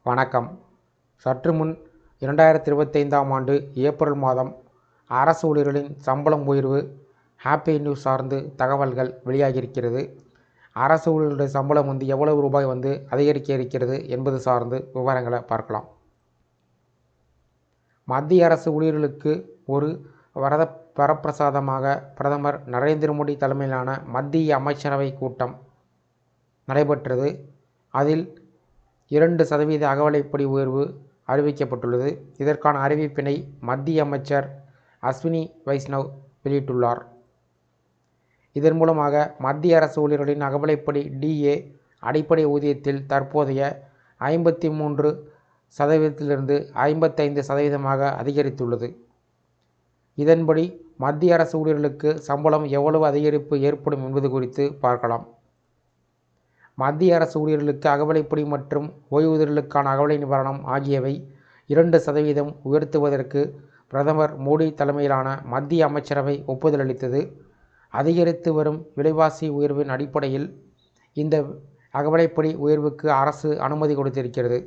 வணக்கம். சற்று முன் 2025ஆம் ஆண்டு ஏப்ரல் மாதம் அரசு ஊழியர்களின் சம்பளம் உயர்வு ஹாப்பி நியூஸ் சார்ந்து தகவல்கள் வெளியாகியிருக்கிறது. அரசு ஊழியர்களுடைய சம்பளம் எவ்வளவு ரூபாய் அதிகரிக்க இருக்கிறது என்பது சார்ந்து விவரங்களை பார்க்கலாம். மத்திய அரசு ஊழியர்களுக்கு ஒரு வரப்பிரசாதமாக பிரதமர் நரேந்திர மோடி தலைமையிலான மத்திய அமைச்சரவை கூட்டம் நடைபெற்றது. அதில் 2% அகவிலைப்படி உயர்வு அறிவிக்கப்பட்டுள்ளது. இதற்கான அறிவிப்பினை மத்திய அமைச்சர் அஸ்வினி வைஷ்ணவ் வெளியிட்டுள்ளார். இதன் மூலமாக மத்திய அரசு ஊழியர்களின் அகவிலைப்படி DA அடிப்படை ஊதியத்தில் தற்போதைய 53%இலிருந்து 55% அதிகரித்துள்ளது. இதன்படி மத்திய அரசு ஊழியர்களுக்கு சம்பளம் எவ்வளவு அதிகரிப்பு ஏற்படும் என்பது குறித்து பார்க்கலாம். மத்திய அரசு ஊழியர்களுக்கு அகவிலைப்படி மற்றும் ஓய்வூதியர்களுக்கான அகவிலை நிவாரணம் ஆகியவை 2% உயர்த்துவதற்கு பிரதமர் மோடி தலைமையிலான மத்திய அமைச்சரவை ஒப்புதல் அளித்தது. அதிகரித்து வரும் விலைவாசி உயர்வின் அடிப்படையில் இந்த அகவிலைப்படி உயர்வுக்கு அரசு அனுமதி கொடுத்திருக்கிறது.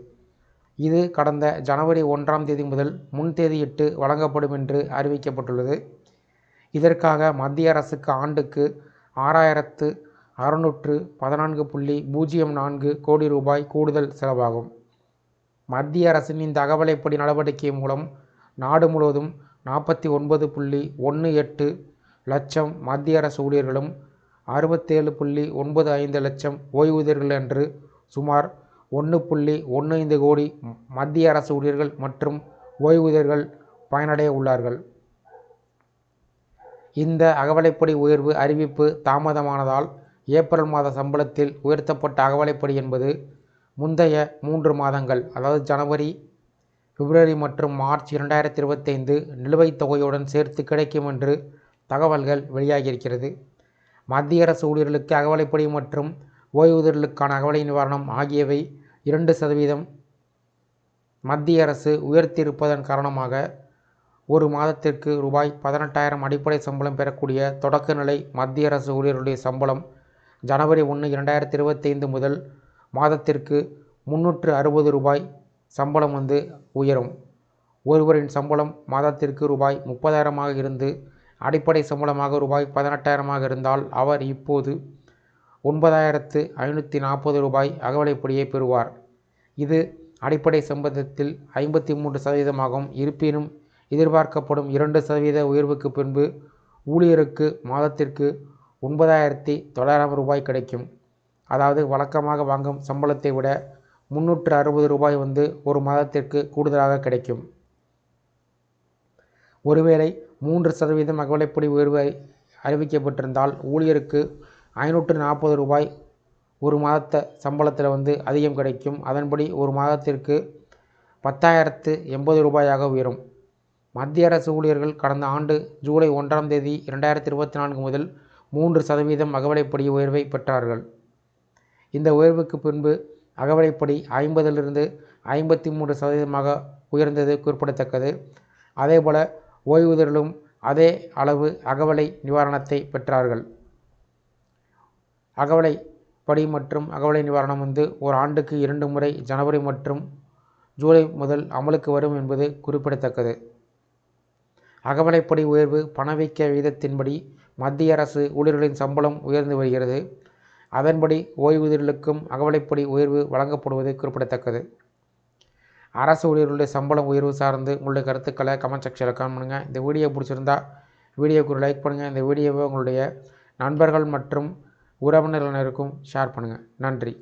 இது கடந்த ஜனவரி 1ஆம் தேதி முதல் முன்தேதியிட்டு வழங்கப்படும் என்று அறிவிக்கப்பட்டுள்ளது. இதற்காக மத்திய அரசுக்கு ஆண்டுக்கு 6,614.04 கோடி ரூபாய் கூடுதல் செலவாகும். மத்திய அரசின் இந்த அகவிலைப்படி நடவடிக்கை மூலம் நாடு முழுவதும் 49.18 லட்சம் மத்திய அரசு ஊழியர்களும் 67.95 லட்சம் ஓய்வூதியர்கள் என்று சுமார் 1.15 கோடி மத்திய அரசு ஊழியர்கள் மற்றும் ஓய்வூதியர்கள் பயனடைய உள்ளார்கள். இந்த அகவிலைப்படி உயர்வு அறிவிப்பு தாமதமானதால் ஏப்ரல் மாத சம்பளத்தில் உயர்த்தப்பட்ட அகவிலைப்படி என்பது முந்தைய 3 மாதங்கள் அதாவது ஜனவரி, பிப்ரவரி மற்றும் மார்ச் 2025 நிலுவைத் தொகையுடன் சேர்த்து கிடைக்கும் என்று தகவல்கள் வெளியாகியிருக்கிறது. மத்திய அரசு ஊழியர்களுக்கு அகவிலைப்படி மற்றும் ஓய்வூதியர்களுக்கான அகவிலை நிவாரணம் ஆகியவை 2% மத்திய அரசு உயர்த்தியிருப்பதன் காரணமாக ஒரு மாதத்திற்கு ரூபாய் 18,000 அடிப்படை சம்பளம் பெறக்கூடிய தொடக்கநிலை மத்திய அரசு ஊழியர்களுடைய சம்பளம் ஜனவரி 1, 2025 முதல் மாதத்திற்கு 360 ரூபாய் சம்பளம் உயரும். ஒருவரின் சம்பளம் மாதத்திற்கு ரூபாய் 30,000 இருந்து அடிப்படை சம்பளமாக ரூபாய் 18,000 இருந்தால் அவர் இப்போது 9,540 ரூபாய் அகவிலைப்படியை பெறுவார். இது அடிப்படை சம்பளத்தில் 53% இருப்பினும் எதிர்பார்க்கப்படும் 2% உயர்வுக்கு பின்பு ஊழியருக்கு மாதத்திற்கு 9,900 ரூபாய் கிடைக்கும். அதாவது வழக்கமாக வாங்கும் சம்பளத்தை விட 360 ரூபாய் ஒரு மாதத்திற்கு கூடுதலாக கிடைக்கும். ஒருவேளை 3% அகவிலைப்படி உயர்வு அறிவிக்கப்பட்டிருந்தால் ஊழியருக்கு 540 ரூபாய் ஒரு மாத சம்பளத்தில் அதிகம் கிடைக்கும். அதன்படி ஒரு மாதத்திற்கு 10,080 ரூபாயாக உயரும். மத்திய அரசு ஊழியர்கள் கடந்த ஆண்டு ஜூலை 1ஆம் தேதி 2024 முதல் 3% அகவிலைப்படி உயர்வை பெற்றார்கள். இந்த உயர்வுக்கு பின்பு அகவிலைப்படி 50இலிருந்து 53% உயர்ந்தது குறிப்பிடத்தக்கது. அதேபோல ஓய்வூதியர்களும் அதே அளவு அகவிலை நிவாரணத்தை பெற்றார்கள். அகவிலைப்படி மற்றும் அகவிலை நிவாரணம் ஒரு ஆண்டுக்கு 2 முறை ஜனவரி மற்றும் ஜூலை முதல் அமலுக்கு வரும் என்பது குறிப்பிடத்தக்கது. அகவிலைப்படி உயர்வு பணவீக்க விகிதத்தின்படி மத்திய அரசு ஊழியர்களின் சம்பளம் உயர்ந்து வருகிறது. அதன்படி ஓய்வூதியர்களுக்கும் அகவிலைப்படி உயர்வு வழங்கப்படுவது குறிப்பிடத்தக்கது. அரசு ஊழியர்களுடைய சம்பளம் உயர்வு சார்ந்து உங்களுடைய கருத்துக்களை கமெண்ட் செக்ஷனில் கமெண்ட் பண்ணுங்கள். இந்த வீடியோ பிடிச்சிருந்தா வீடியோக்கு ஒரு லைக் பண்ணுங்கள். இந்த வீடியோவை உங்களுடைய நண்பர்கள் மற்றும் உறவினர்களுக்கும் ஷேர் பண்ணுங்கள். நன்றி.